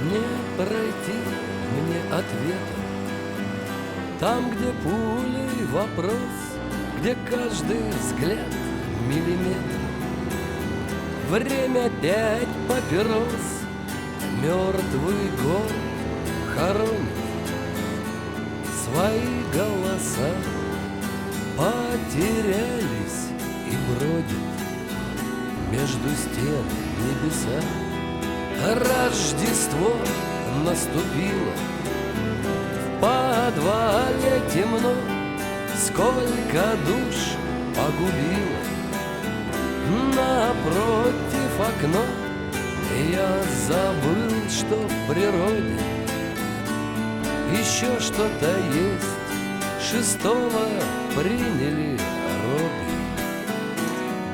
Не пройти мне ответом там, где пулей вопрос, где каждый взгляд миллиметр. Время 5 папирос, мертвый город хоронит. Свои голоса потерялись и бродят между стен небеса. Рождество наступило, в подвале темно, сколько душ погубило. Напротив окно я забыл, что в природе еще что-то есть. 6-го приняли роды,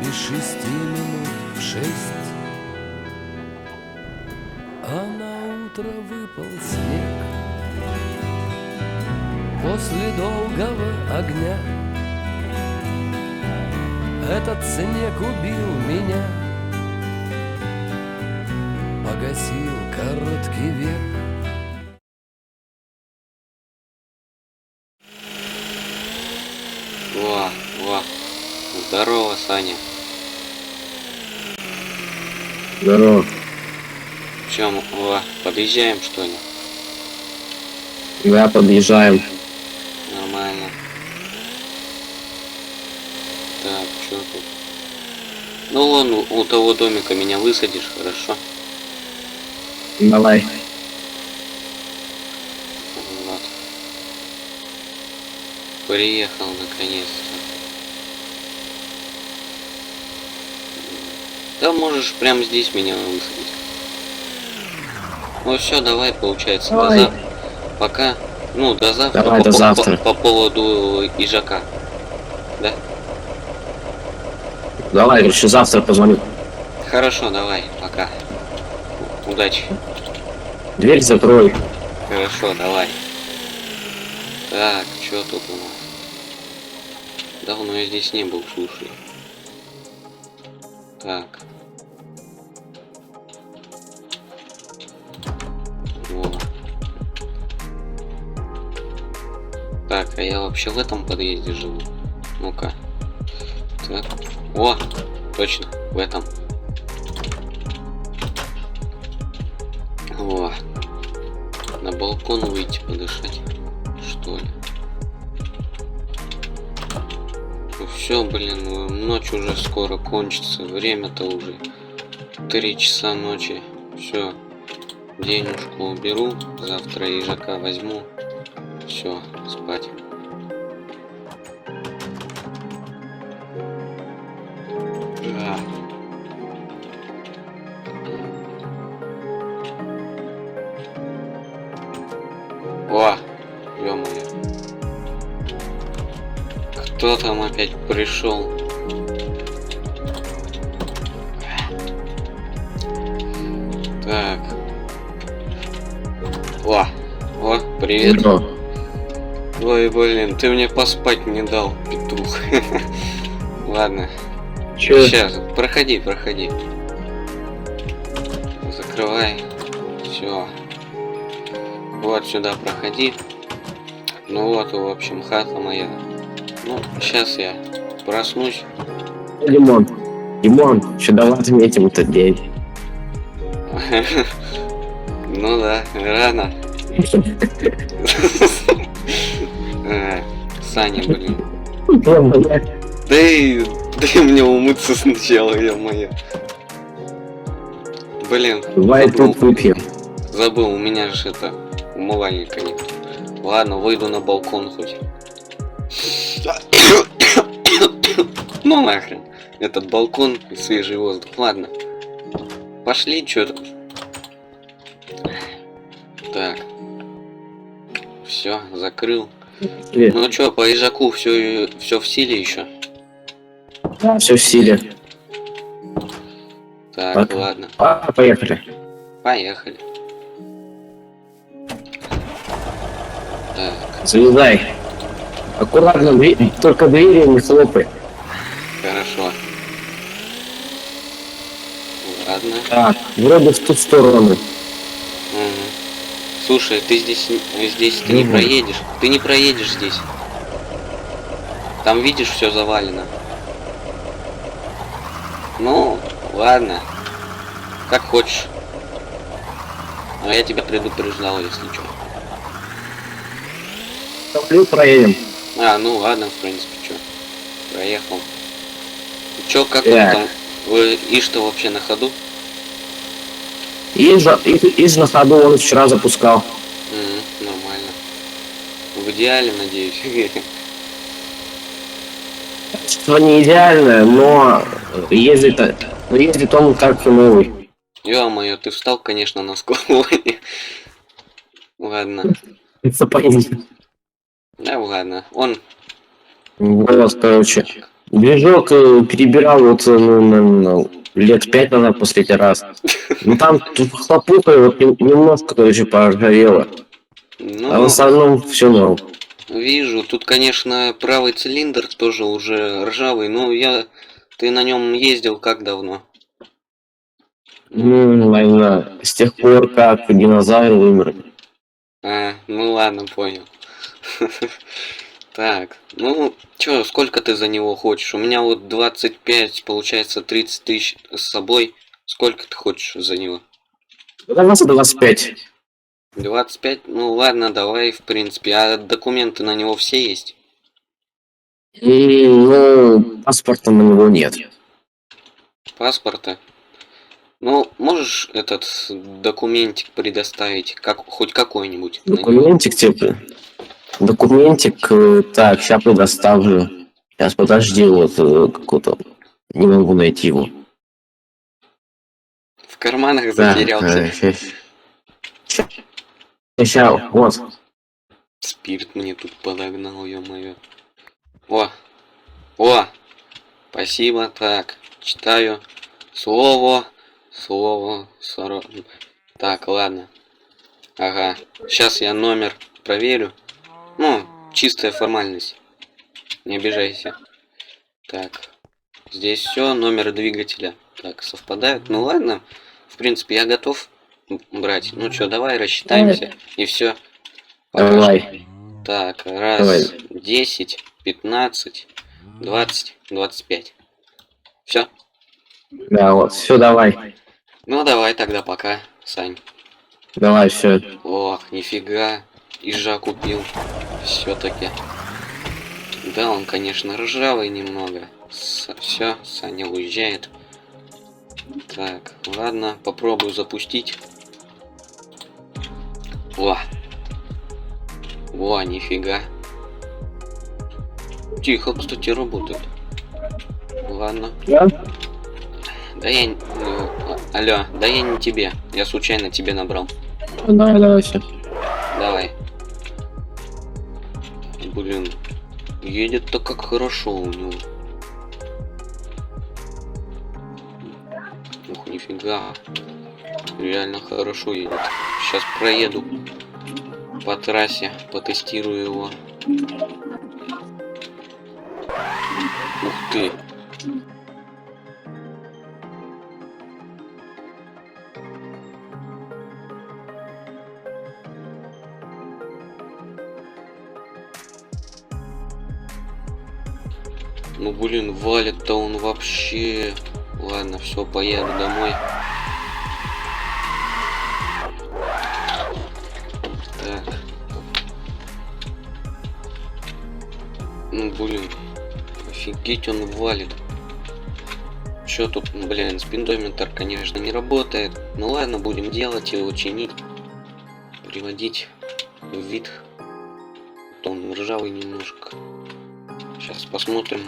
без 6 минут в 6. А на утро выпал снег после долгого огня. Этот снег убил меня, погасил короткий век. Во. Здорово, Саня. Здорово. В чем? Подъезжаем, что ли? Да, подъезжаем. Нормально. Так, что тут? Ну вон у того домика меня высадишь, хорошо? Давай. Вот. Приехал наконец-то. Да можешь прямо здесь меня высадить. Ну все, давай, получается, Давай. пока. Ну, до завтра. Давай, до завтра. По поводу ижака. Да? Давай, еще завтра позвоню. Хорошо, давай, пока. Удачи. Дверь закрой. Хорошо, давай. Так, что тут у нас? Давно я здесь не был, слушай. Так. Вот. Так, а я вообще в этом подъезде живу? Ну-ка. Так. О, точно, в этом. О. На балкон выйти подышать, что ли? Ну все, блин, ночь уже скоро кончится. Время-то уже 3 часа ночи. Все. Денежку уберу. Завтра ежака возьму. Все, спать. О, ё-моё. Кто там опять пришел? Так. О, привет. Здорово. Ой, блин, ты мне поспать не дал, петух. Ладно. Че? Сейчас, проходи. Закрывай. Все. Вот сюда проходи. Ну вот, в общем, хата моя. Ну, сейчас я проснусь. Димон, еще давай отметим этот день. Ну да, рано. Саня, блин. Дай мне умыться сначала, ё-моё. Блин. Давай тут выпьем. Забыл, у меня же это умывальника нет. Ладно, выйду на балкон хоть. Ну нахрен. Этот балкон и свежий воздух. Ладно. Пошли, что-то. Так. Все, закрыл. Ну чё, по ежаку все в силе еще? Да, все в силе. Так, ладно. Поехали. Поехали. Так. Залезай. Аккуратно, только двери не хлопай. Хорошо. Ладно. Так, вроде в ту сторону. Угу. Слушай, ты здесь ты не Ну, проедешь. Ты не проедешь здесь. Там видишь, все завалено. Ну, ладно. Как хочешь. Но я тебя предупреждал, если что. Давай проедем. А, ну ладно, в принципе, что. Проехал. Чё, как он Так. там? Вы Иш-то вообще на ходу? Из на ходу он вчера запускал. Нормально. В идеале, надеюсь. Что не идеально, но ездит он как новый. Ё-моё, ты встал, конечно, на склоне. Ладно. Сапоги. Да, ладно. Он... Вот, короче. Движок перебирал вот лет 5 назад последний раз. Ну там тут хлопуха вот немножко, короче, поржавело. А в Ну, основном все норм. вижу, тут, конечно, правый цилиндр тоже уже ржавый, но ты на нем ездил как давно? Наверное, с тех пор, как динозавр умер. А, ну ладно, понял. Так, ну, чё, сколько ты за него хочешь? У меня вот 25, получается 30 тысяч с собой. Сколько ты хочешь за него? Давай 25. 25? Ну ладно, давай, в принципе. А документы на него все есть? Ну, паспорта на него нет. Паспорта? Ну, можешь этот документик предоставить, как, хоть какой-нибудь на него? Документик, типа. Документик, так, сейчас предоставлю. Сейчас, подожди, вот какой-то. Не могу найти его. В карманах Так, затерялся. сейчас, вот. Спирт мне тут подогнал, ё-моё. О, спасибо. Так, читаю. Слово, Так, ладно. Ага. Сейчас я номер проверю. Ну, чистая формальность. Не обижайся. Так. Здесь все, номер двигателя. Так, совпадают. Ну ладно. В принципе, я готов брать. Ну что, давай рассчитаемся. И все. Пока что. Давай, Так, давай. раз, 10, 15, 20, 25. Все. Да, вот, все, давай. Ну давай тогда пока, Сань. Давай, все. Ох, нифига. Ижа купил. Все-таки. Да, он, конечно, ржавый немного. Все, Саня уезжает. Так, ладно, попробую запустить. Во, нифига. Тихо, кстати, работает. Ладно. Да? Да я... алло, да я не тебе. Я случайно тебе набрал. Давай, все. Давай. Блин. Едет-то как хорошо у него. Ух, нифига. Реально хорошо едет. Сейчас проеду по трассе, потестирую его. Ух ты. Ну блин, валит-то он вообще. Ладно, все, поеду домой. Так. Ну блин, офигеть он валит. Чё тут, блин, спидометр, конечно, не работает. Ну ладно, будем делать его, чинить. Приводить в вид. Он ржавый немножко. Сейчас посмотрим.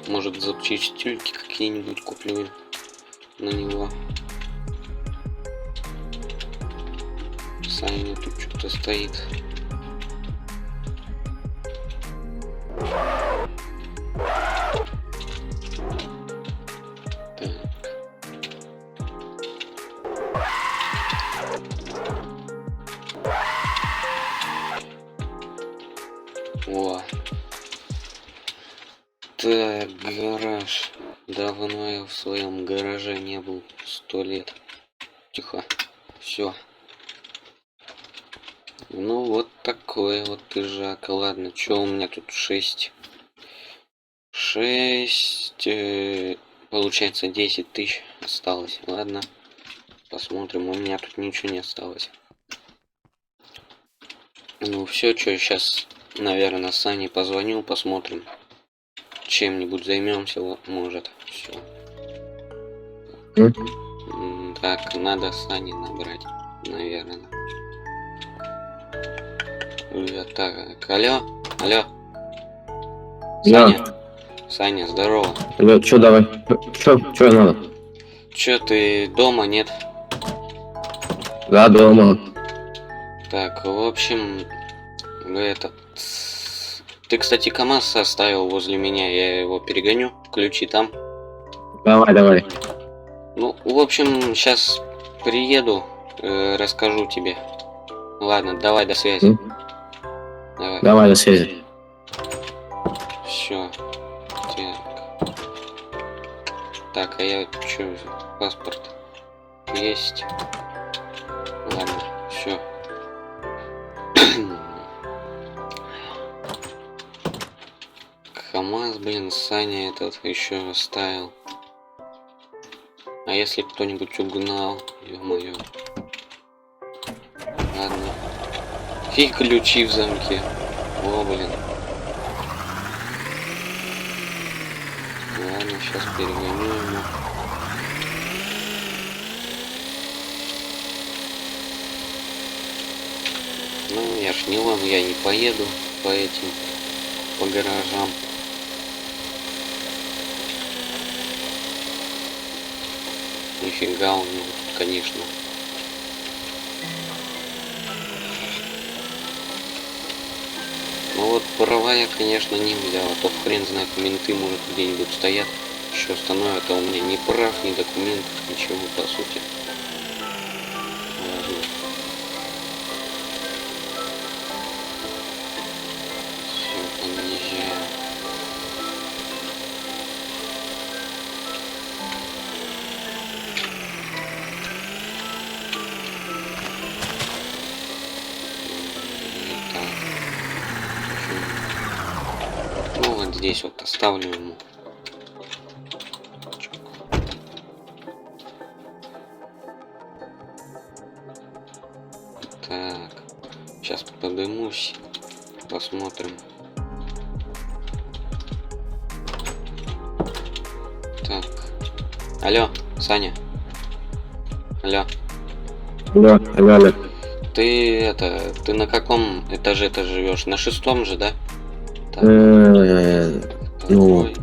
Может, запчастюльки какие-нибудь куплю на него. Саня тут что-то стоит. Так. О. Так, гараж. Давно я в своем гараже не был. 100 лет. Тихо. Все. Ну, вот такой вот пижак. Ладно, что у меня тут 6. 6. Получается 10 тысяч осталось. Ладно. Посмотрим. У меня тут ничего не осталось. Ну все, что сейчас, наверное, Сане позвоню, посмотрим. Чем-нибудь займемся, может. Все. Так, надо Сане набрать, наверное. Так, алло, алло. Саня, Саня, здорово. Алло, чё давай? Чё надо? Чё, ты дома, нет? Да, дома. Так, в общем, этот... Ты, кстати, КамАЗ оставил возле меня, я его перегоню, ключи там. Давай. Ну, в общем, сейчас приеду, расскажу тебе. Ладно, давай, до связи. Давай, до связи. Все. Так, а я чё, паспорт есть. Ладно, все. КамАЗ, блин, Саня этот еще оставил. А если кто-нибудь угнал, ё-моё. Ладно. И ключи в замке. О, блин. Ладно, сейчас перегоню ему. Ну, я ж не он, я не поеду по этим, по гаражам. Нифига у него тут, конечно. Ну вот права я, конечно, не взял, а то хрен знает, менты, может, где-нибудь стоят, еще остановят, а у меня ни прав, ни документов, ничего, по сути. Ладно. Все, подъезжаю. Ну вот здесь вот оставлю ему. Так, сейчас подымусь, посмотрим. Так, алло, Саня. Алло. Алло. Ты на каком этаже ты живешь? На 6-м же, да? Так, Ну, второй,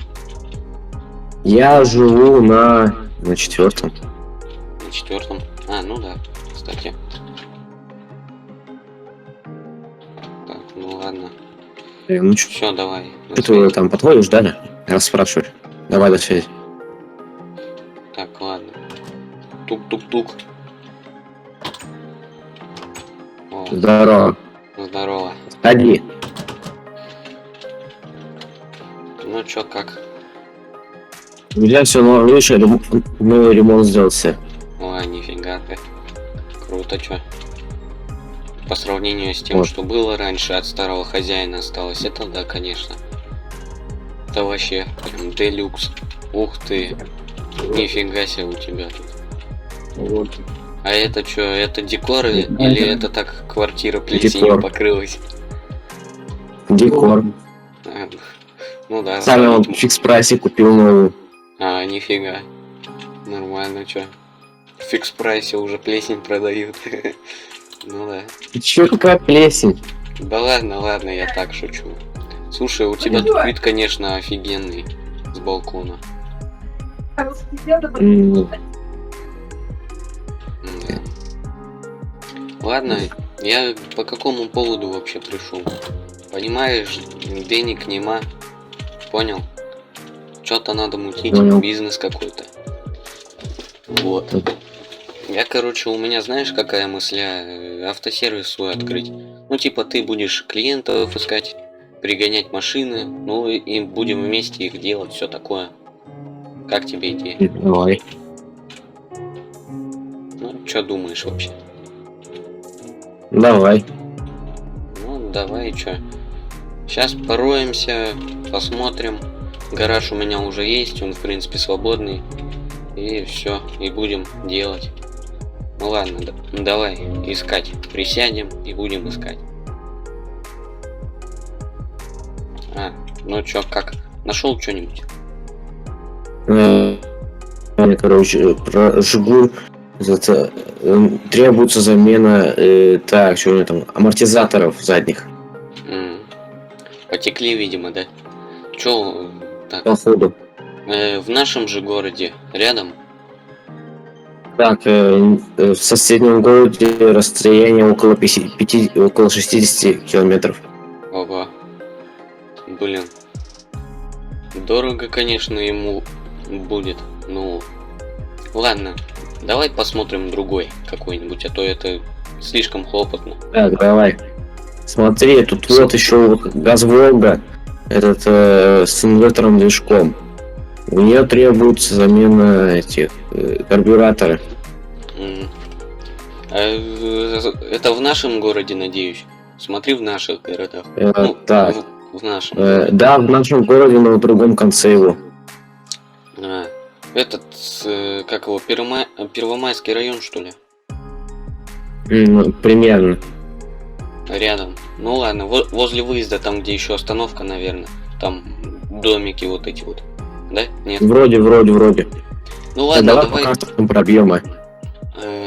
я живу на 4-м. на 4-м. А, ну да, кстати. Так, ну ладно. Ну чё, Все, давай. ты там подходишь, да? Я спрашиваю. Давай, до связи. Так, ладно. Тук-тук-тук. О, Здорово. здорово. Ходи. Ну чё, как? У меня все лучше, мы ремонт сделал все. Ой, нифига ты. Круто, чё. По сравнению с тем, Вот. что было раньше, от старого хозяина осталось, это да, конечно. Это вообще прям делюкс. Ух ты. Нифига себе у тебя тут. Вот. А это что, это декор или это так квартира плесенью Декор. покрылась? Декор. А, ну да. Сами он в фикс-прайсе купил новую. А, нифига. Нормально, чё. В фикс-прайсе уже плесень продают. Ну да. Чё, какая плесень? Да ладно, я так шучу. Слушай, у тебя тут вид, конечно, офигенный с балкона. Да. Ладно, я по какому поводу вообще пришел? Понимаешь, денег нема. Понял? Что-то надо мутить, Понял. бизнес какой-то. Вот. Я, короче, у меня, знаешь, какая мысля? Автосервис свой открыть. Ну, типа, ты будешь клиентов искать, пригонять машины, ну и будем вместе их делать, все такое. Как тебе идея? Давай. Ну, что думаешь вообще? Давай. давай, чё. Сейчас пороемся, посмотрим. Гараж у меня уже есть, он в принципе свободный. И все, и будем делать. Ну ладно, давай искать. Присядем и будем искать. Ну чё, как? Нашел что-нибудь? Короче, про Жигуль требуется замена, так, что у меня там, амортизаторов задних. Потекли, видимо, да? Чё, так? Походу. В нашем же городе, рядом? Так, в соседнем городе расстояние около 60 километров. Ого. Блин. Дорого, конечно, ему будет. Ну, ладно. Давай посмотрим другой какой-нибудь, а то это слишком хлопотно. Так, давай. Смотри, тут вот еще ГАЗ-Волга, этот с инверторным движком. У нее требуется замена этих карбюраторов. Это в нашем городе, надеюсь. Смотри в наших городах. Так. В нашем. Да, в нашем городе, но в другом конце его. Этот, как его, Первомайский район, что ли? Примерно. Рядом. Ну ладно, возле выезда, там где еще остановка, наверное. Там домики вот эти вот. Да? Нет? Вроде. Ну ладно, давай. Пробьем.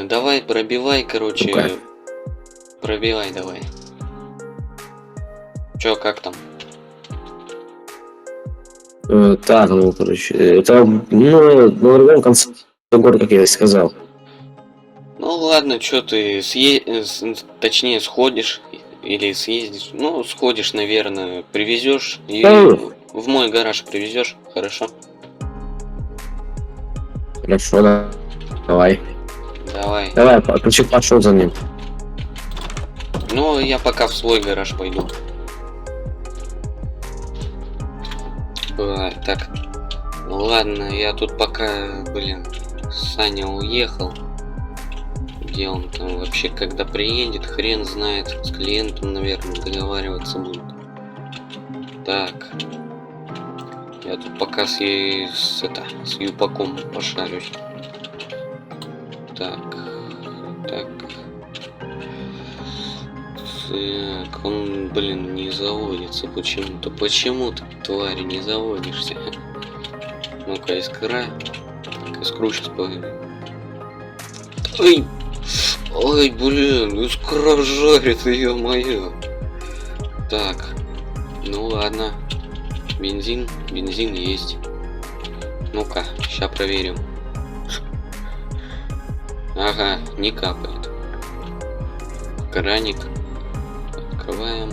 Давай, пробивай, короче. Ну-ка. Пробивай, давай. Чё, как там? Так, ну, короче, это, на другом конце города, как я и сказал. Ну ладно, чё ты точнее сходишь или съездишь? Ну, сходишь, наверное, привезешь и в мой гараж привезешь, хорошо? Хорошо, да. Давай, ключик пошел за ним. Ну, я пока в свой гараж пойду. Так, ну ладно, я тут пока, блин, Саня уехал. Где он там вообще, когда приедет, хрен знает. С клиентом, наверное, договариваться будет. Так, я тут пока с Юпаком пошарюсь. Так, он, блин, не заводится почему-то. Почему ты, тварь, не заводишься? Ну-ка, искра. Искру сейчас поговорим. Ой, блин, искра жарит, ё-моё. Так, ну ладно. Бензин есть. Ну-ка, ща проверим. Ага, не капает. Краник. Открываем.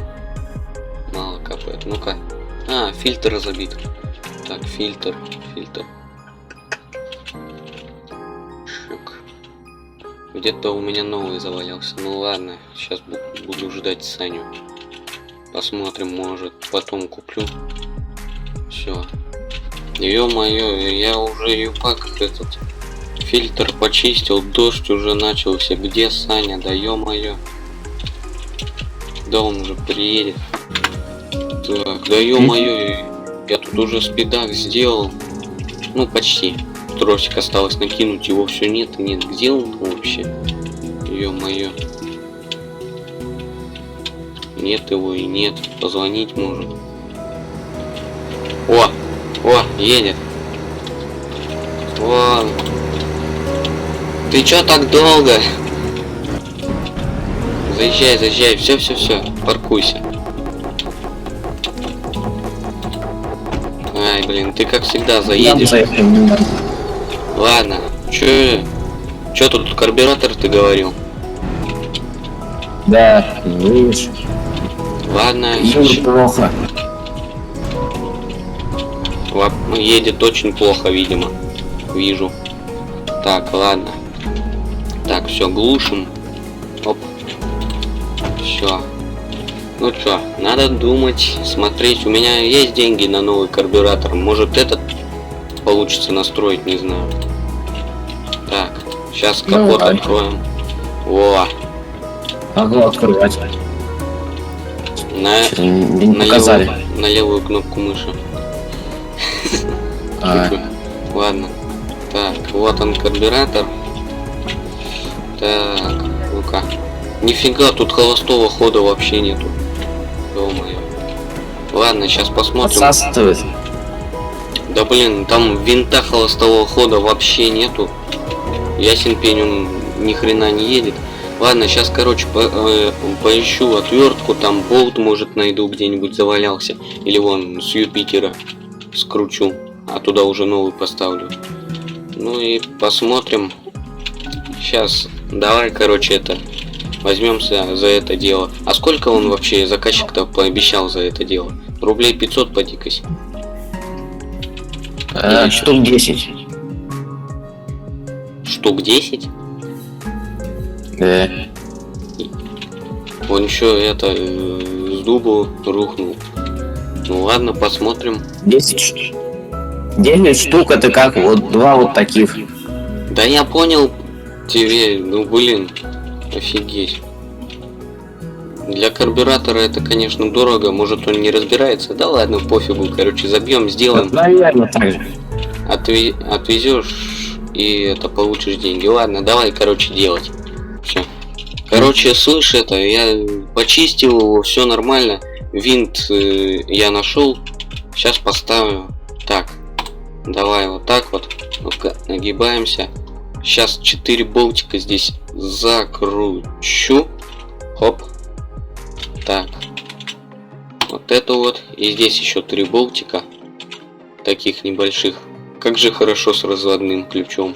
Мало капает. Ну-ка. Фильтр забит. Так, фильтр. Щук. Где-то у меня новый завалялся. Ну ладно, сейчас буду ждать Саню. Посмотрим, может, потом куплю. Все. Ё-моё, я уже Юпак этот фильтр почистил, дождь уже начался. Где Саня? Да ё-моё. Да он уже приедет. Так, да ё-моё, я тут уже спидак сделал. Ну, почти. Тросик осталось накинуть, его все нет. Где он вообще? Ё-моё. Нет его и нет. Позвонить может. О, едет. О, ты чё так долго? Заезжай, все, паркуйся. Ай, блин, ты как всегда заедешь. Ладно, чё тут карбюратор ты говорил? Да, видишь. Ладно, Плохо. едет очень плохо, видимо. Вижу. Так, ладно. Так, все, глушим. Оп. Все. Ну что, надо думать, смотреть. У меня есть деньги на новый карбюратор. Может, этот получится настроить, не знаю. Так, сейчас капот откроем. Во. Могу открывать. Что-то не показали. На левую кнопку мыши. А, Ладно. Так, вот он карбюратор. Так, ну-ка. Нифига, тут холостого хода вообще нету. Ё-моё. Ладно, сейчас посмотрим. отсасывает. Да блин, там винта холостого хода вообще нету. Ясен пень, он ни хрена не едет. Ладно, сейчас, короче, поищу отвертку, там болт, может, найду где-нибудь завалялся. Или вон с Юпитера скручу, а туда уже новый поставлю. Ну и посмотрим. Сейчас, давай, короче, это возьмемся за это дело. А сколько он вообще, заказчик-то, пообещал за это дело? Рублей 500 подикось. Штук 10. Штук 10? Да. Он еще это с дубу рухнул. Ну ладно, посмотрим. 10. 9 штук это как? Вот 2 вот таких. Да я понял тебе, ну блин, офигеть. Для карбюратора это, конечно, дорого, может он не разбирается. Да ладно, пофигу, короче, забьем, сделаем. Наверное, так же. Отвезешь и это получишь деньги. Ладно, давай, короче, делать. Все. Короче, слышь, это я почистил его, все нормально. Винт я нашел. Сейчас поставлю. Так, давай вот так вот. Ну-ка, нагибаемся. Сейчас 4 болтика здесь закручу. Хоп. Так. Вот это вот. И здесь еще 3 болтика. Таких небольших. Как же хорошо с разводным ключом.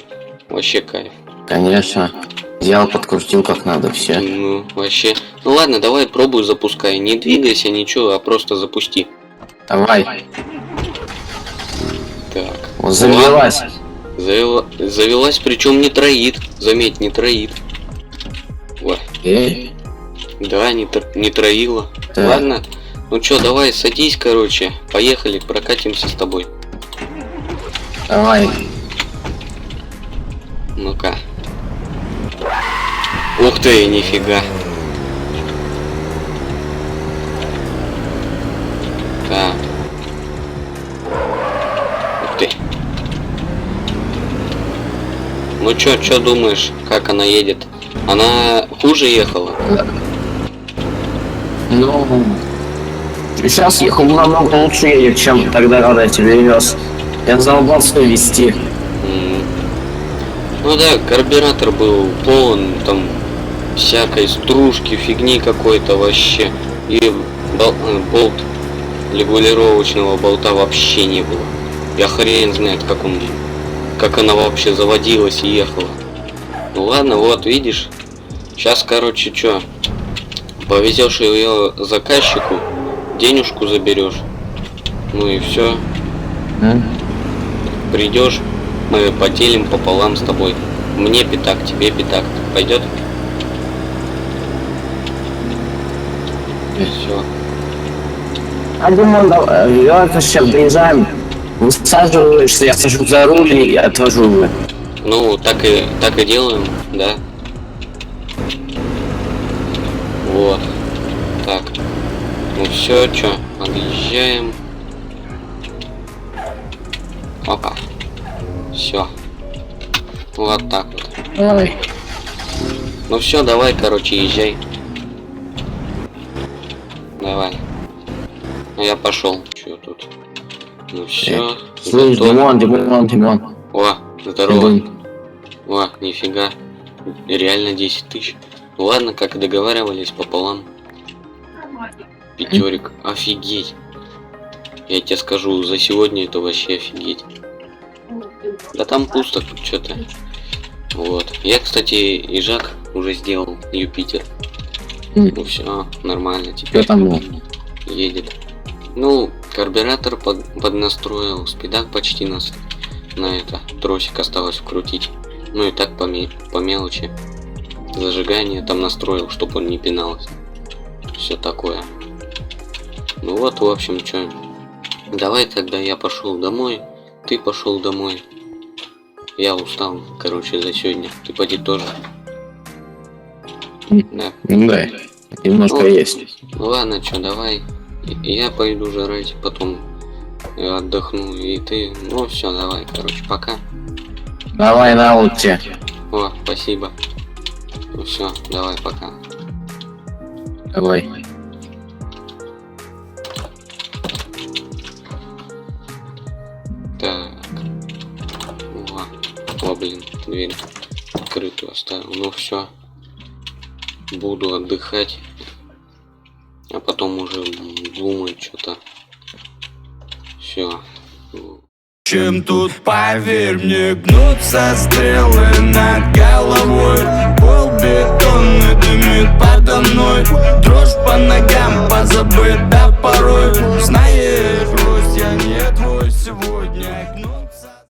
Вообще кайф. Конечно. Взял, подкрутил как надо, все. Ну, вообще. Ну ладно, давай пробуй, запускай. Не двигайся, ничего, а просто запусти. Давай. Так. Вот завелась. Завелась, причем не троит. Заметь, не троит. Ой. Да, не троила. Так. Ладно. Ну чё, давай садись, короче. Поехали, прокатимся с тобой. Давай. Ну-ка. Ух ты, нифига. Так. Ух ты. Ну чё думаешь, как она едет? Она хуже ехала? Ну, сейчас ехал намного лучше едет, чем тогда, когда я тебя вез. Я задолбался вести. Ну да, карбюратор был полон там всякой стружки, фигни какой-то вообще. И болт регулировочного болта вообще не было. Я хрен знает, как она вообще заводилась и ехала. Ну ладно, вот видишь. Сейчас, короче, чё? Повезешь ее заказчику, денежку заберешь. Ну и все. Придешь, мы поделим пополам с тобой. Мне пятак, тебе пятак. Пойдет? Все. А думаю, я сейчас приезжаем, высаживаешься, я сажу за руль и отвожу его. Ну, так и делаем, да. Вот. Так. Ну все, чё, отъезжаем. Опа. Все. Вот так вот. Ой. Ну все, давай, короче, езжай. Давай. Ну я пошел. Че тут? Ну все. Слышь, Димон. О, здорово. О, нифига. Реально 10 тысяч. Ладно, как и договаривались, пополам. Пятерик. Офигеть. Я тебе скажу, за сегодня это вообще офигеть. Да там пусто что-то. Вот. Я, кстати, ежак уже сделал, Юпитер. Ну все, нормально, теперь там едет. Ну, карбюратор поднастроил, спидак почти на это. Тросик осталось вкрутить. Ну и так по мелочи. Зажигание там настроил, чтобы он не пиналось. Все такое. Ну вот, в общем, что. Давай тогда я пошел домой. Ты пошел домой. Я устал, короче, за сегодня. Ты поди тоже. Да. Да. Немножко Ну, есть. Ладно, чё, давай. Я пойду жрать, потом отдохну, и ты... Ну все, давай, короче, пока. Давай на вот тебе. О, спасибо. Ну все, давай, пока. Давай. Так. О, блин, дверь открытую оставил. Ну все. Буду отдыхать. А потом уже думать что-то. Все. Чем тут, поверь мне, гнутся стрелы над головой. Пол бетонный дымит подо мной. Дрожь по ногам позабыта.